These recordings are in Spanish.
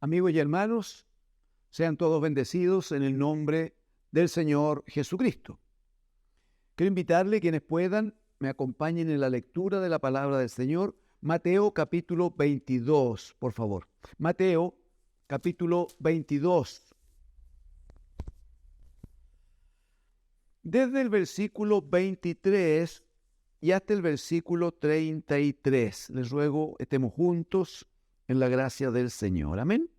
Amigos y hermanos, sean todos bendecidos en el nombre del Señor Jesucristo. Quiero invitarle, quienes puedan, me acompañen en la lectura de la palabra del Señor. Mateo capítulo 22, por favor. Mateo capítulo 22. Desde el versículo 23 y hasta el versículo 33. Les ruego estemos juntos en la gracia del Señor. Amén.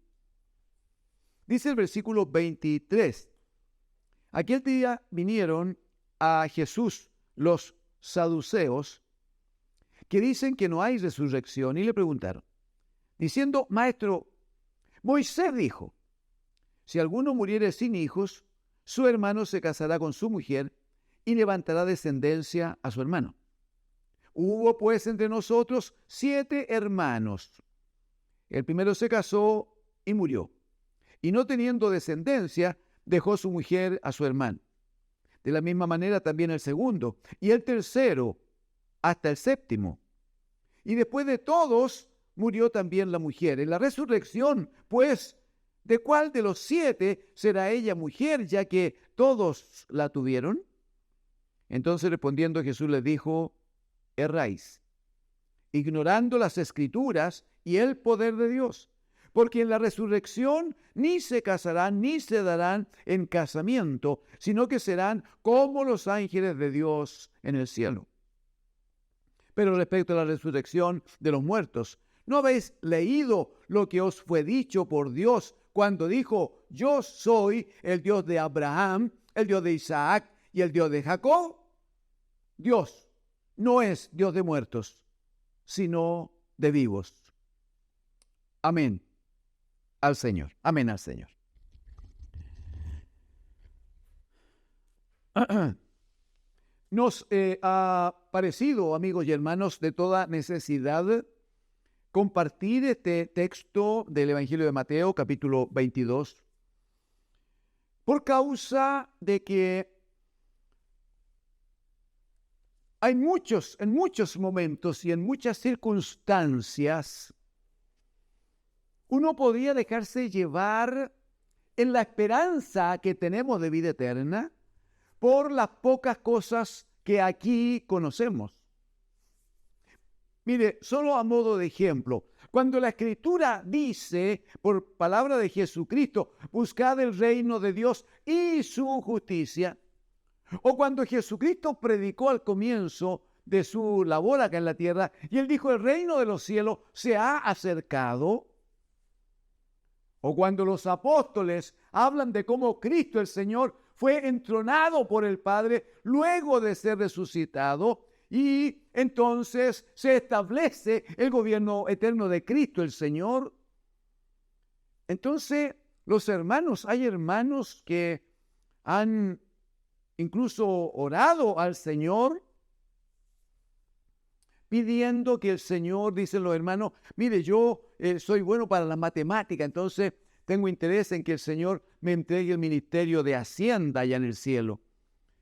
Dice el versículo 23. Aquel día vinieron a Jesús los saduceos, que dicen que no hay resurrección, y le preguntaron, diciendo: Maestro, Moisés dijo, si alguno muriere sin hijos, su hermano se casará con su mujer y levantará descendencia a su hermano. Hubo pues entre nosotros 7 hermanos. El primero se casó y murió, y no teniendo descendencia, dejó su mujer a su hermano. De la misma manera también el segundo, y el tercero, hasta el séptimo. Y después de todos, murió también la mujer. En la resurrección, pues, ¿de cuál de los 7 será ella mujer, ya que todos la tuvieron? Entonces respondiendo Jesús les dijo: erráis, ignorando las Escrituras y el poder de Dios. Porque en la resurrección ni se casarán ni se darán en casamiento, sino que serán como los ángeles de Dios en el cielo. Pero respecto a la resurrección de los muertos, ¿no habéis leído lo que os fue dicho por Dios cuando dijo: yo soy el Dios de Abraham, el Dios de Isaac y el Dios de Jacob? Dios no es Dios de muertos, sino de vivos. Amén al Señor. Amén al Señor. Nos ha parecido, amigos y hermanos, de toda necesidad compartir este texto del Evangelio de Mateo, capítulo 22, por causa de que hay en muchos momentos y en muchas circunstancias, uno podría dejarse llevar en la esperanza que tenemos de vida eterna por las pocas cosas que aquí conocemos. Mire, solo a modo de ejemplo, cuando la Escritura dice, por palabra de Jesucristo, buscad el reino de Dios y su justicia, o cuando Jesucristo predicó al comienzo de su labor acá en la tierra, y él dijo: el reino de los cielos se ha acercado, o cuando los apóstoles hablan de cómo Cristo el Señor fue entronado por el Padre luego de ser resucitado, y entonces se establece el gobierno eterno de Cristo el Señor. Entonces, hay hermanos que han incluso orado al Señor, pidiendo que el Señor, dicen los hermanos: mire, yo soy bueno para la matemática, entonces tengo interés en que el Señor me entregue el ministerio de Hacienda allá en el cielo.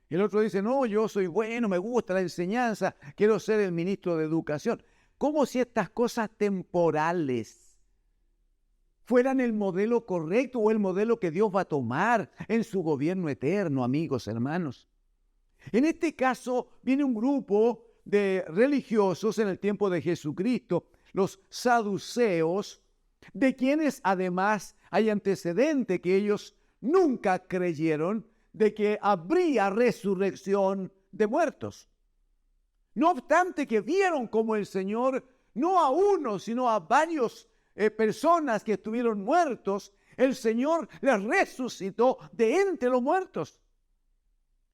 Y el otro dice: no, yo soy bueno, me gusta la enseñanza, quiero ser el ministro de Educación. Como si estas cosas temporales fueran el modelo correcto o el modelo que Dios va a tomar en su gobierno eterno, amigos, hermanos. En este caso viene un grupo de religiosos en el tiempo de Jesucristo, los saduceos, de quienes además hay antecedente que ellos nunca creyeron de que habría resurrección de muertos. No obstante que vieron como el Señor, no a uno, sino a varios personas que estuvieron muertos, el Señor les resucitó de entre los muertos.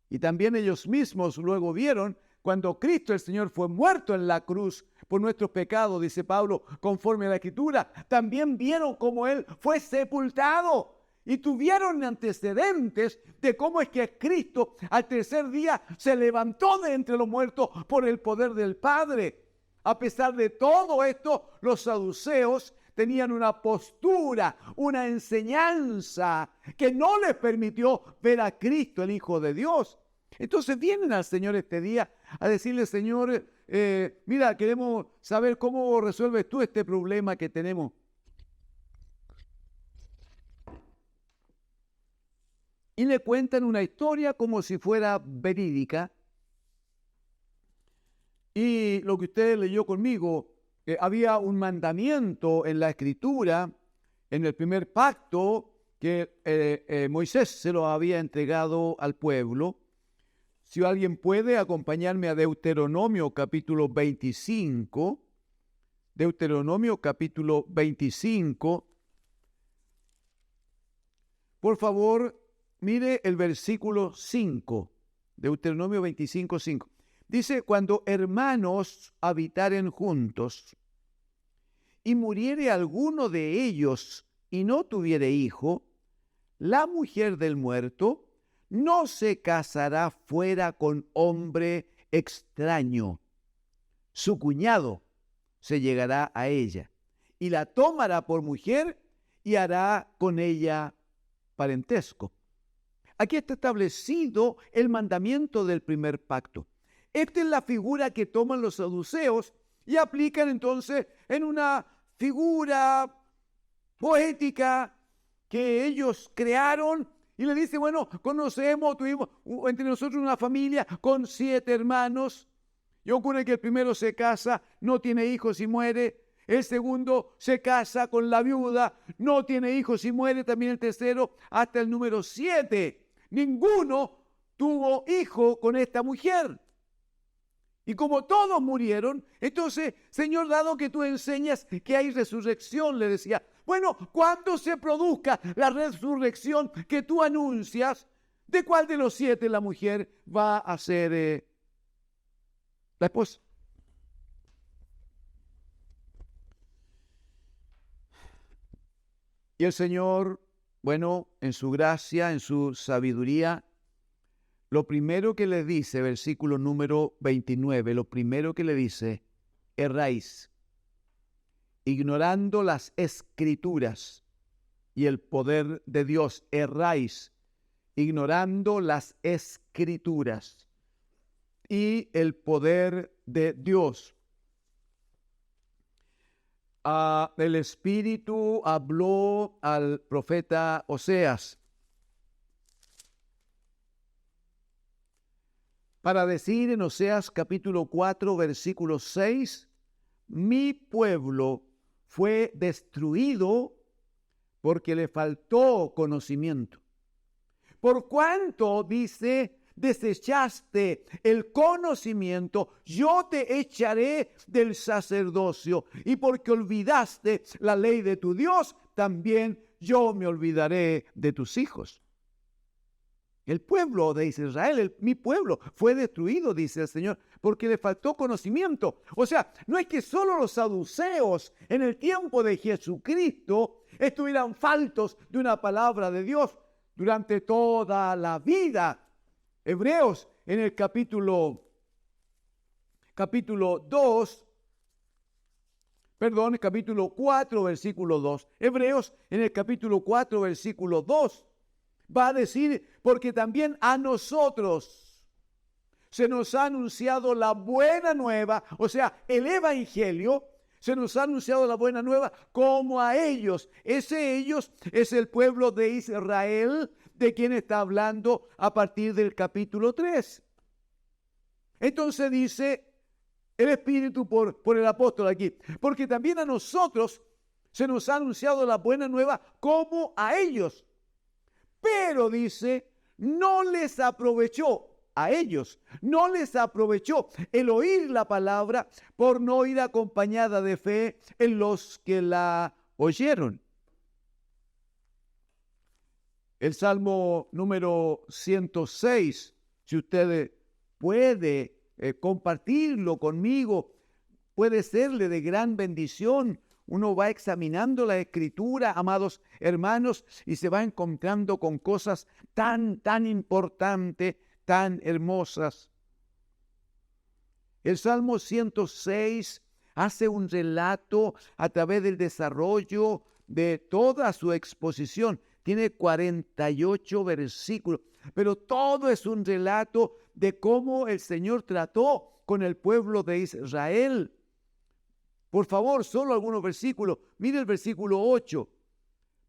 Y también ellos mismos luego vieron cuando Cristo el Señor fue muerto en la cruz por nuestros pecados, dice Pablo, conforme a la Escritura, también vieron cómo Él fue sepultado. Y tuvieron antecedentes de cómo es que Cristo al tercer día se levantó de entre los muertos por el poder del Padre. A pesar de todo esto, los saduceos tenían una postura, una enseñanza que no les permitió ver a Cristo, el Hijo de Dios. Entonces vienen al Señor este día a decirle: Señor, mira, queremos saber cómo resuelves tú este problema que tenemos. y le cuentan una historia como si fuera verídica. Y lo que usted leyó conmigo, había un mandamiento en la Escritura, en el primer pacto, que Moisés se lo había entregado al pueblo. Si alguien puede acompañarme a Deuteronomio capítulo 25, Deuteronomio capítulo 25, por favor, mire el versículo 5, Deuteronomio 25, 5. Dice, cuando hermanos habitaren juntos y muriere alguno de ellos y no tuviere hijo, la mujer del muerto no se casará fuera con hombre extraño. Su cuñado se llegará a ella y la tomará por mujer y hará con ella parentesco. Aquí está establecido el mandamiento del primer pacto. Esta es la figura que toman los saduceos y aplican entonces en una figura poética que ellos crearon y le dicen, bueno, tuvimos entre nosotros una familia con 7 hermanos y ocurre que el primero se casa, no tiene hijos y muere. El segundo se casa con la viuda, no tiene hijos y muere. También el tercero hasta el número 7. Ninguno tuvo hijo con esta mujer. Y como todos murieron, entonces, Señor, dado que tú enseñas que hay resurrección, le decía, bueno, cuando se produzca la resurrección que tú anuncias, ¿de cuál de los 7 la mujer va a ser la esposa? Y el Señor, bueno, en su gracia, en su sabiduría, lo primero que le dice, versículo número 29, lo primero que le dice, erráis, ignorando las escrituras y el poder de Dios, erráis, ignorando las escrituras y el poder de Dios. El Espíritu habló al profeta Oseas para decir en Oseas capítulo 4, versículo 6, mi pueblo fue destruido porque le faltó conocimiento. Por cuanto, dice, desechaste el conocimiento, yo te echaré del sacerdocio, y porque olvidaste la ley de tu Dios, también yo me olvidaré de tus hijos. El pueblo de Israel, mi pueblo, fue destruido, dice el Señor, porque le faltó conocimiento. O sea, no es que solo los saduceos en el tiempo de Jesucristo estuvieran faltos de una palabra de Dios durante toda la vida. Hebreos en el capítulo 4, versículo 2. Hebreos en el capítulo 4, versículo 2. Va a decir, porque también a nosotros se nos ha anunciado la buena nueva, o sea, el evangelio, se nos ha anunciado la buena nueva como a ellos. Ese ellos es el pueblo de Israel, de quien está hablando a partir del capítulo 3. Entonces dice el Espíritu por el apóstol aquí, porque también a nosotros se nos ha anunciado la buena nueva como a ellos. Pero dice, no les aprovechó a ellos, no les aprovechó el oír la palabra por no ir acompañada de fe en los que la oyeron. El Salmo número 106, si usted puede compartirlo conmigo, puede serle de gran bendición. Uno va examinando la Escritura, amados hermanos, y se va encontrando con cosas tan importantes, tan hermosas. El Salmo 106 hace un relato a través del desarrollo de toda su exposición. Tiene 48 versículos, pero todo es un relato de cómo el Señor trató con el pueblo de Israel. Por favor, solo algunos versículos. Mire el versículo 8.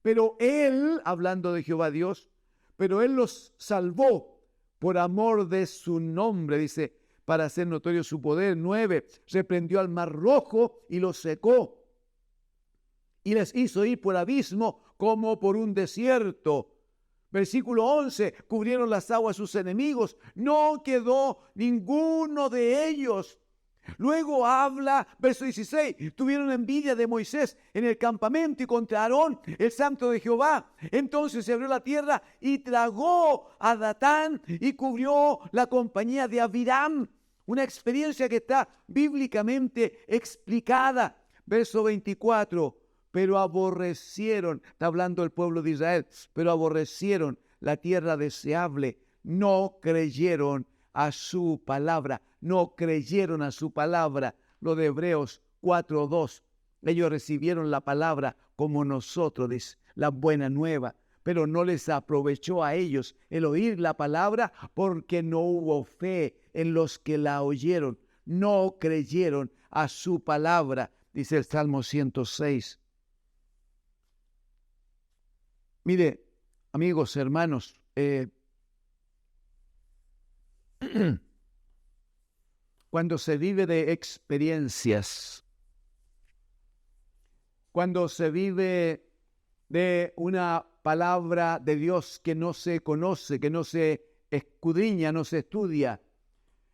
Pero él, hablando de Jehová Dios, pero Él los salvó por amor de su nombre, dice, para hacer notorio su poder. 9, reprendió al mar rojo y los secó, y les hizo ir por abismo como por un desierto. Versículo 11, cubrieron las aguas sus enemigos, no quedó ninguno de ellos. Luego habla, verso 16, tuvieron envidia de Moisés en el campamento y contra Aarón, el santo de Jehová. Entonces se abrió la tierra y tragó a Datán y cubrió la compañía de Abiram. Una experiencia que está bíblicamente explicada. Verso 24, pero aborrecieron, está hablando el pueblo de Israel, pero aborrecieron la tierra deseable, no creyeron a su palabra, no creyeron a su palabra. Lo de Hebreos 4:2, ellos recibieron la palabra como nosotros, dice, la buena nueva, pero no les aprovechó a ellos el oír la palabra porque no hubo fe en los que la oyeron, no creyeron a su palabra, dice el Salmo 106. Mire, amigos, hermanos, cuando se vive de experiencias, cuando se vive de una palabra de Dios que no se conoce, que no se escudriña, no se estudia,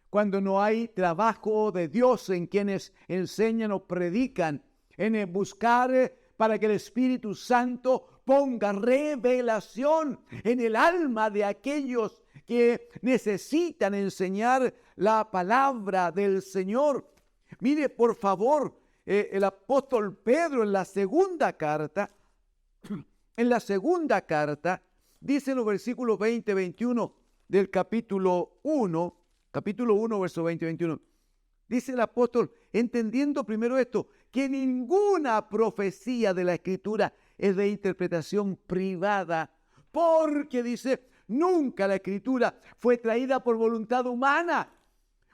cuando no hay trabajo de Dios en quienes enseñan o predican, en buscar para que el Espíritu Santo ponga revelación en el alma de aquellos que necesitan enseñar la palabra del Señor. Mire, por favor, el apóstol Pedro en la segunda carta, dice en los versículos 20 y 21 del capítulo 1, verso 20 y 21, dice el apóstol, entendiendo primero esto, que ninguna profecía de la Escritura es de interpretación privada, porque dice, nunca la Escritura fue traída por voluntad humana.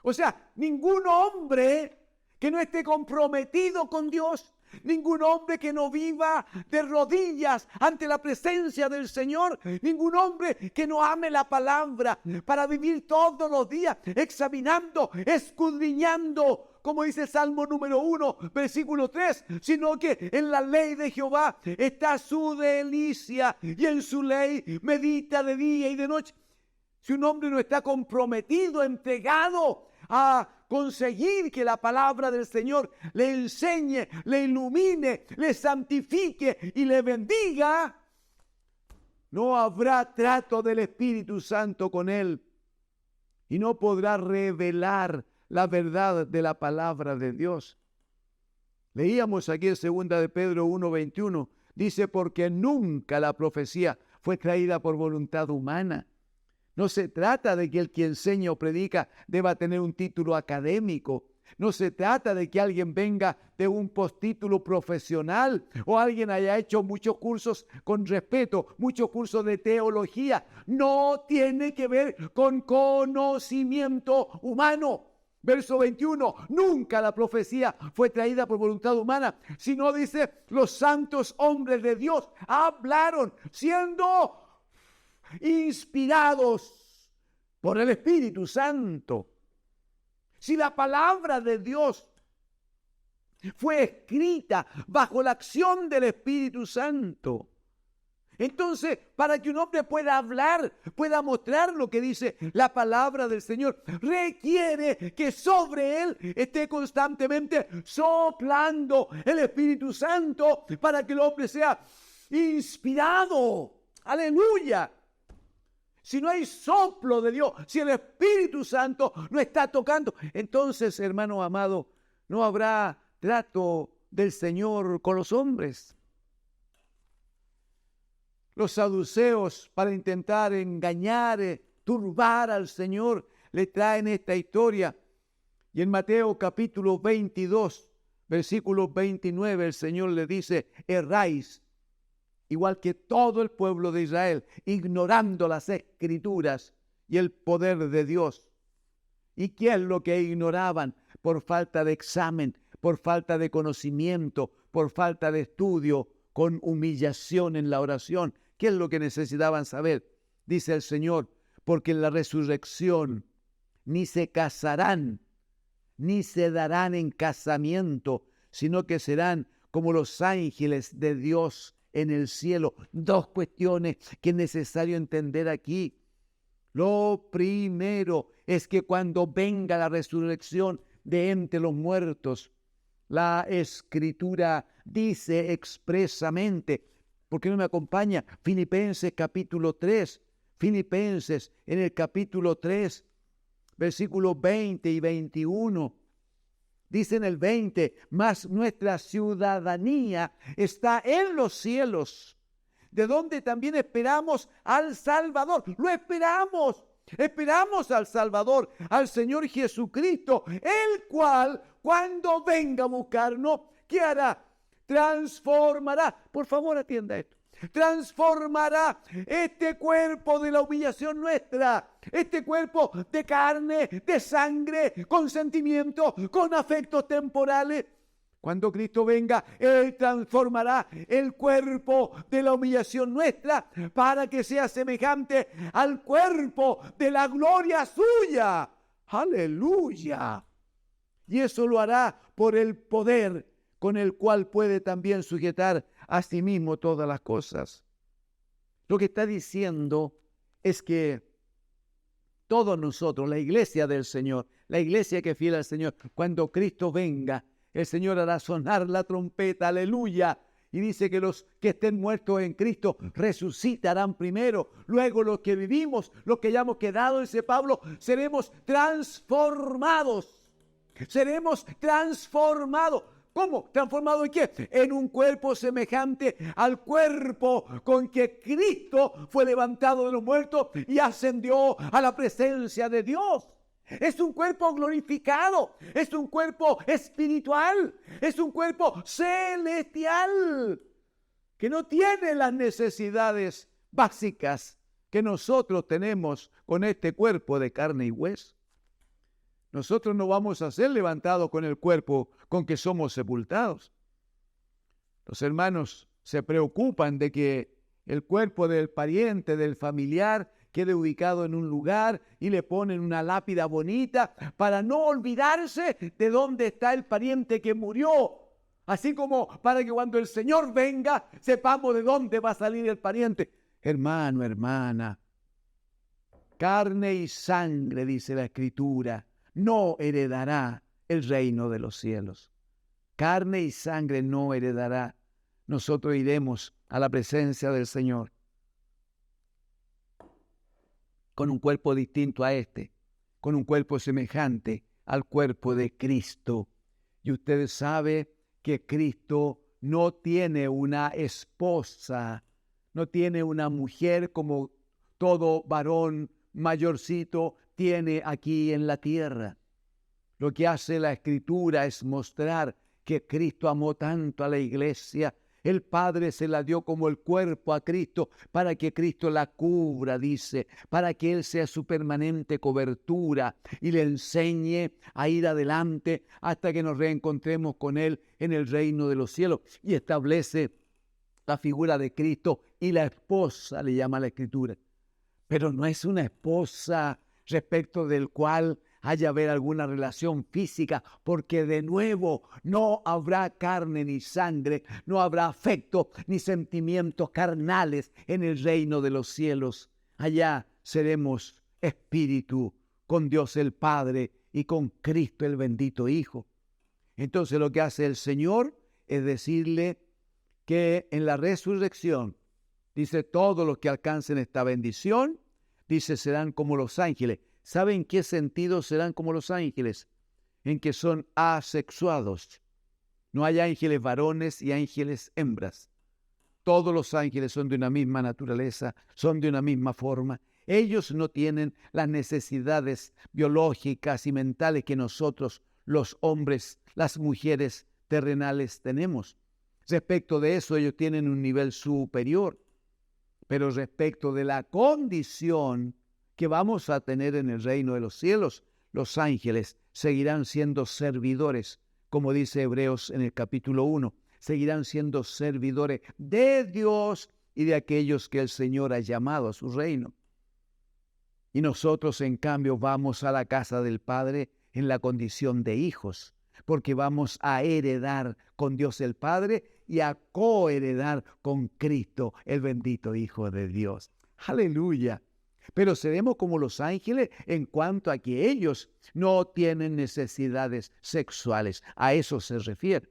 O sea, ningún hombre que no esté comprometido con Dios, ningún hombre que no viva de rodillas ante la presencia del Señor, ningún hombre que no ame la palabra para vivir todos los días examinando, escudriñando, como dice el Salmo número 1, versículo 3, sino que en la ley de Jehová está su delicia y en su ley medita de día y de noche. Si un hombre no está comprometido, entregado a conseguir que la palabra del Señor le enseñe, le ilumine, le santifique y le bendiga, no habrá trato del Espíritu Santo con él y no podrá revelar la verdad de la palabra de Dios. Leíamos aquí en 2 de Pedro 1:21, dice, porque nunca la profecía fue traída por voluntad humana. No se trata de que el que enseña o predica deba tener un título académico. No se trata de que alguien venga de un postítulo profesional o alguien haya hecho muchos cursos con respeto, muchos cursos de teología. No tiene que ver con conocimiento humano. Verso 21, nunca la profecía fue traída por voluntad humana, sino dice, los santos hombres de Dios hablaron siendo inspirados por el Espíritu Santo. Si la palabra de Dios fue escrita bajo la acción del Espíritu Santo, entonces, para que un hombre pueda hablar, pueda mostrar lo que dice la palabra del Señor, requiere que sobre él esté constantemente soplando el Espíritu Santo para que el hombre sea inspirado. ¡Aleluya! Si no hay soplo de Dios, si el Espíritu Santo no está tocando, entonces, hermano amado, no habrá trato del Señor con los hombres. Los saduceos, para intentar engañar, turbar al Señor, le traen esta historia. Y en Mateo capítulo 22, versículo 29, el Señor le dice, erráis, igual que todo el pueblo de Israel, ignorando las Escrituras y el poder de Dios. ¿Y qué es lo que ignoraban? Por falta de examen, por falta de conocimiento, por falta de estudio, con humillación en la oración. ¿Qué es lo que necesitaban saber? dice el Señor, porque en la resurrección ni se casarán, ni se darán en casamiento, sino que serán como los ángeles de Dios en el cielo. Dos cuestiones que es necesario entender aquí. Lo primero es que cuando venga la resurrección de entre los muertos, la Escritura dice expresamente, ¿por qué no me acompaña? Filipenses capítulo 3, Filipenses en el capítulo 3, versículos 20 y 21. Dice en el 20, mas nuestra ciudadanía está en los cielos, de donde también esperamos al Salvador. Lo esperamos. Esperamos al Salvador, al Señor Jesucristo, el cual, cuando venga a buscarnos, ¿qué hará? Transformará. Por favor, atienda esto. Transformará este cuerpo de la humillación nuestra, este cuerpo de carne, de sangre, con sentimientos, con afectos temporales. Cuando Cristo venga, Él transformará el cuerpo de la humillación nuestra para que sea semejante al cuerpo de la gloria suya. ¡Aleluya! Y eso lo hará por el poder con el cual puede también sujetar a sí mismo todas las cosas. Lo que está diciendo es que todos nosotros, la iglesia del Señor, la iglesia que es fiel al Señor, cuando Cristo venga, el Señor hará sonar la trompeta, aleluya. Y dice que los que estén muertos en Cristo resucitarán primero. Luego los que vivimos, los que hayamos quedado, dice Pablo, seremos transformados. Seremos transformados. ¿Cómo? ¿Transformado en qué? En un cuerpo semejante al cuerpo con que Cristo fue levantado de los muertos y ascendió a la presencia de Dios. Es un cuerpo glorificado, es un cuerpo espiritual, es un cuerpo celestial, que no tiene las necesidades básicas que nosotros tenemos con este cuerpo de carne y hueso. Nosotros no vamos a ser levantados con el cuerpo con que somos sepultados. Los hermanos se preocupan de que el cuerpo del pariente, del familiar, quede ubicado en un lugar y le ponen una lápida bonita para no olvidarse de dónde está el pariente que murió. Así como para que cuando el Señor venga sepamos de dónde va a salir el pariente. Hermano, hermana, carne y sangre, dice la Escritura, no heredará el reino de los cielos. Carne y sangre no heredará. Nosotros iremos a la presencia del Señor con un cuerpo distinto a este, con un cuerpo semejante al cuerpo de Cristo. Y usted sabe que Cristo no tiene una esposa, no tiene una mujer como todo varón mayorcito tiene aquí en la tierra. Lo que hace la Escritura es mostrar que Cristo amó tanto a la iglesia. El Padre se la dio como el cuerpo a Cristo para que Cristo la cubra, dice, para que Él sea su permanente cobertura y le enseñe a ir adelante hasta que nos reencontremos con Él en el reino de los cielos. Y establece la figura de Cristo y la esposa, le llama la Escritura. Pero no es una esposa respecto del cual haya haber alguna relación física, porque de nuevo no habrá carne ni sangre, no habrá afecto ni sentimientos carnales en el reino de los cielos. Allá seremos espíritu con Dios el Padre y con Cristo el bendito Hijo. Entonces lo que hace el Señor es decirle que en la resurrección, dice, todos los que alcancen esta bendición, dice, serán como los ángeles. ¿Saben en qué sentido serán como los ángeles? En que son asexuados. No hay ángeles varones y ángeles hembras. Todos los ángeles son de una misma naturaleza, son de una misma forma. Ellos no tienen las necesidades biológicas y mentales que nosotros, los hombres, las mujeres terrenales, tenemos. Respecto de eso, ellos tienen un nivel superior. Pero respecto de la condición que vamos a tener en el reino de los cielos, los ángeles seguirán siendo servidores, como dice Hebreos en el capítulo 1, seguirán siendo servidores de Dios y de aquellos que el Señor ha llamado a su reino. Y nosotros, en cambio, vamos a la casa del Padre en la condición de hijos, porque vamos a heredar con Dios el Padre y a coheredar con Cristo, el bendito Hijo de Dios. ¡Aleluya! Pero seremos como los ángeles en cuanto a que ellos no tienen necesidades sexuales. A eso se refiere.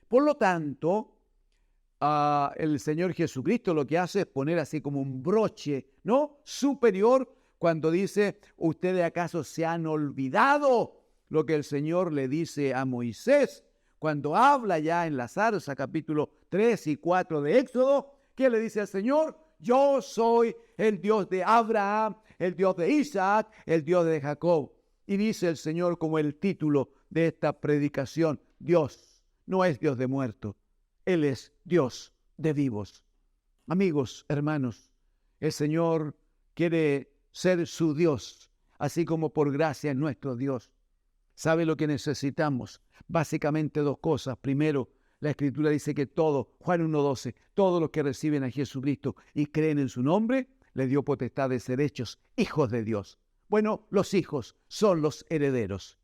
Por lo tanto, el Señor Jesucristo lo que hace es poner así como un broche, ¿no?, superior cuando dice: ¿ustedes acaso se han olvidado lo que el Señor le dice a Moisés cuando habla ya en la zarza, capítulo 3 y 4 de Éxodo? ¿Qué le dice al Señor? Yo soy el Dios de Abraham, el Dios de Isaac, el Dios de Jacob. Y dice el Señor como el título de esta predicación: Dios no es Dios de muertos, Él es Dios de vivos. Amigos, hermanos, el Señor quiere ser su Dios, así como por gracia es nuestro Dios. ¿Sabe lo que necesitamos? Básicamente dos cosas. Primero, la Escritura dice que todos, Juan 1:12, todos los que reciben a Jesucristo y creen en su nombre, le dio potestad de ser hechos hijos de Dios. Bueno, los hijos son los herederos.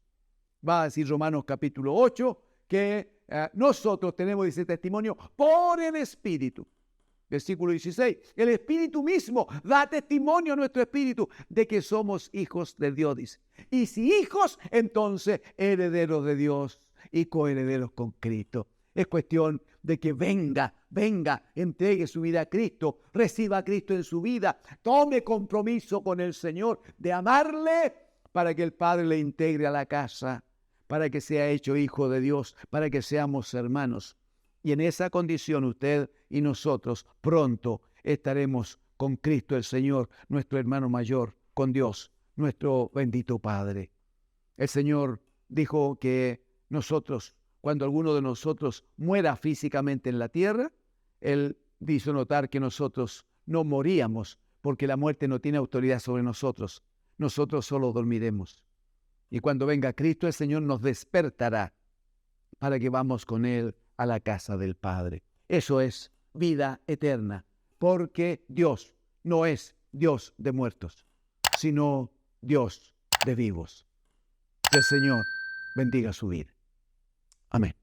Va a decir Romanos capítulo 8 que nosotros tenemos ese testimonio por el Espíritu. Versículo 16, el Espíritu mismo da testimonio a nuestro espíritu de que somos hijos de Dios, dice. Y si hijos, entonces herederos de Dios y coherederos con Cristo. Es cuestión de que venga, entregue su vida a Cristo, reciba a Cristo en su vida, tome compromiso con el Señor de amarle para que el Padre le integre a la casa, para que sea hecho hijo de Dios, para que seamos hermanos. Y en esa condición usted y nosotros pronto estaremos con Cristo el Señor, nuestro hermano mayor, con Dios, nuestro bendito Padre. El Señor dijo que nosotros, cuando alguno de nosotros muera físicamente en la tierra, Él hizo notar que nosotros no moríamos, porque la muerte no tiene autoridad sobre nosotros. Nosotros solo dormiremos. Y cuando venga Cristo, el Señor nos despertará para que vamos con Él a la casa del Padre. Eso es vida eterna, porque Dios no es Dios de muertos, sino Dios de vivos. Que el Señor bendiga su vida. Amén.